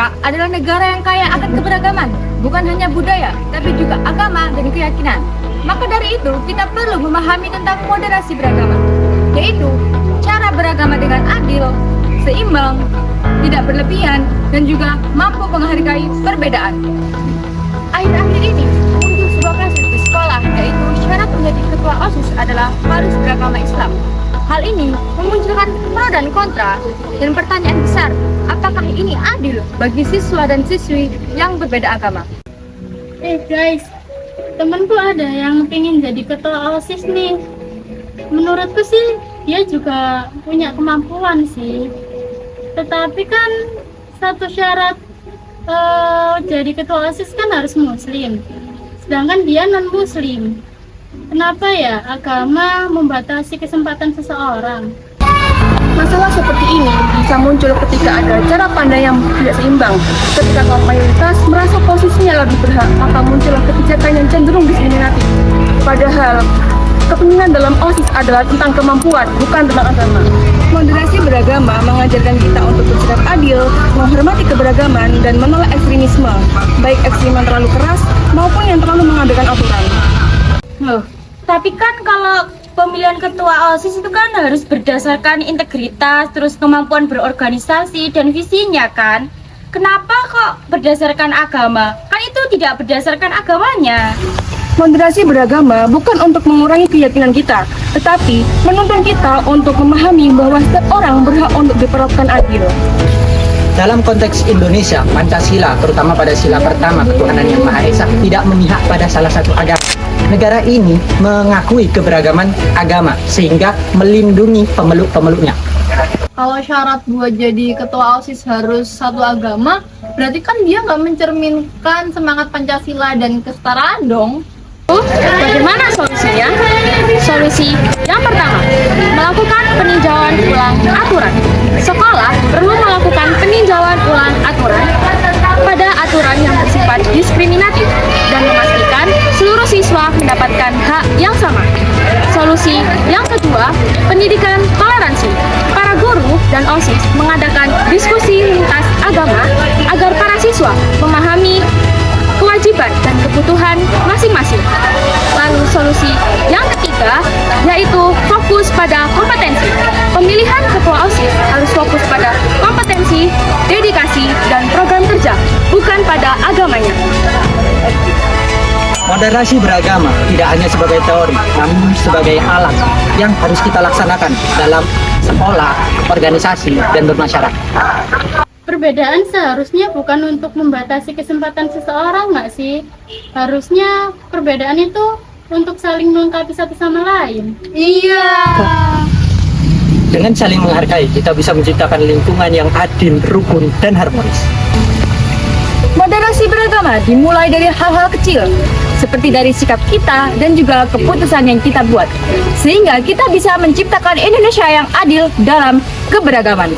Indonesia adalah negara yang kaya akan keberagaman, bukan hanya budaya, tapi juga agama dan keyakinan. Maka dari itu, kita perlu memahami tentang moderasi beragama, yaitu cara beragama dengan adil, seimbang, tidak berlebihan, dan juga mampu menghargai perbedaan. Akhir-akhir ini, muncul sebuah kasus di sekolah, yaitu syarat menjadi ketua OSIS adalah harus beragama Islam. Hal ini memunculkan pro dan kontra, dan pertanyaan besar, apakah ini adil bagi siswa dan siswi yang berbeda agama? Guys, temenku ada yang pengen jadi ketua OSIS nih. Menurutku sih dia juga punya kemampuan sih. Tetapi kan satu syarat jadi ketua OSIS kan harus muslim. Sedangkan dia non muslim. Kenapa ya agama membatasi kesempatan seseorang? Masalah seperti ini bisa muncul ketika ada cara pandang yang tidak seimbang. Ketika kaum mayoritas merasa posisinya lebih berhak, maka muncullah kebijakan yang cenderung diskriminatif. Padahal, kepentingan dalam OSIS adalah tentang kemampuan, bukan tentang agama. Moderasi beragama mengajarkan kita untuk bersikap adil, menghormati keberagaman, dan menolak ekstremisme, baik ekstrem yang terlalu keras maupun yang terlalu mengabaikan aturan. Loh, tapi kan kalau pemilihan ketua OSIS itu kan harus berdasarkan integritas, terus kemampuan berorganisasi dan visinya kan. Kenapa kok berdasarkan agama? Kan itu tidak berdasarkan agamanya. Moderasi beragama bukan untuk mengurangi keyakinan kita, tetapi menuntun kita untuk memahami bahwa setiap orang berhak untuk diperlakukan adil. Dalam konteks Indonesia, Pancasila, terutama pada sila pertama ketuhanan yang Maha Esa, tidak memihak pada salah satu agama. Negara ini mengakui keberagaman agama sehingga melindungi pemeluk-pemeluknya. Kalau syarat buat jadi ketua OSIS harus satu agama, berarti kan dia nggak mencerminkan semangat Pancasila dan kesetaraan dong. Bagaimana solusinya? Solusi yang pertama, melakukan peninjauan ulang aturan. Sekolah perlu melakukan peninjauan ulang aturan pada aturan yang bersifat diskriminatif dan memastikan seluruh siswa mendapatkan hak yang sama. Solusi yang kedua, pendidikan toleransi. Para guru dan OSIS mengadakan diskusi lintas agama agar para siswa memahami kewajiban dan kebutuhan masing-masing. Lalu solusi yang ketiga yaitu fokus pada kompetensi. Pemilihan ketua OSIS harus fokus pada kompetensi, dedikasi, dan program kerja, bukan pada agamanya. Moderasi beragama tidak hanya sebagai teori, namun sebagai alat yang harus kita laksanakan dalam sekolah, organisasi, dan bermasyarakat. Perbedaan seharusnya bukan untuk membatasi kesempatan seseorang, nggak sih? Harusnya perbedaan itu untuk saling melengkapi satu sama lain. Iya. Dengan saling menghargai, kita bisa menciptakan lingkungan yang adil, rukun, dan harmonis. Moderasi beragama dimulai dari hal-hal kecil, seperti dari sikap kita dan juga keputusan yang kita buat, sehingga kita bisa menciptakan Indonesia yang adil dalam keberagaman.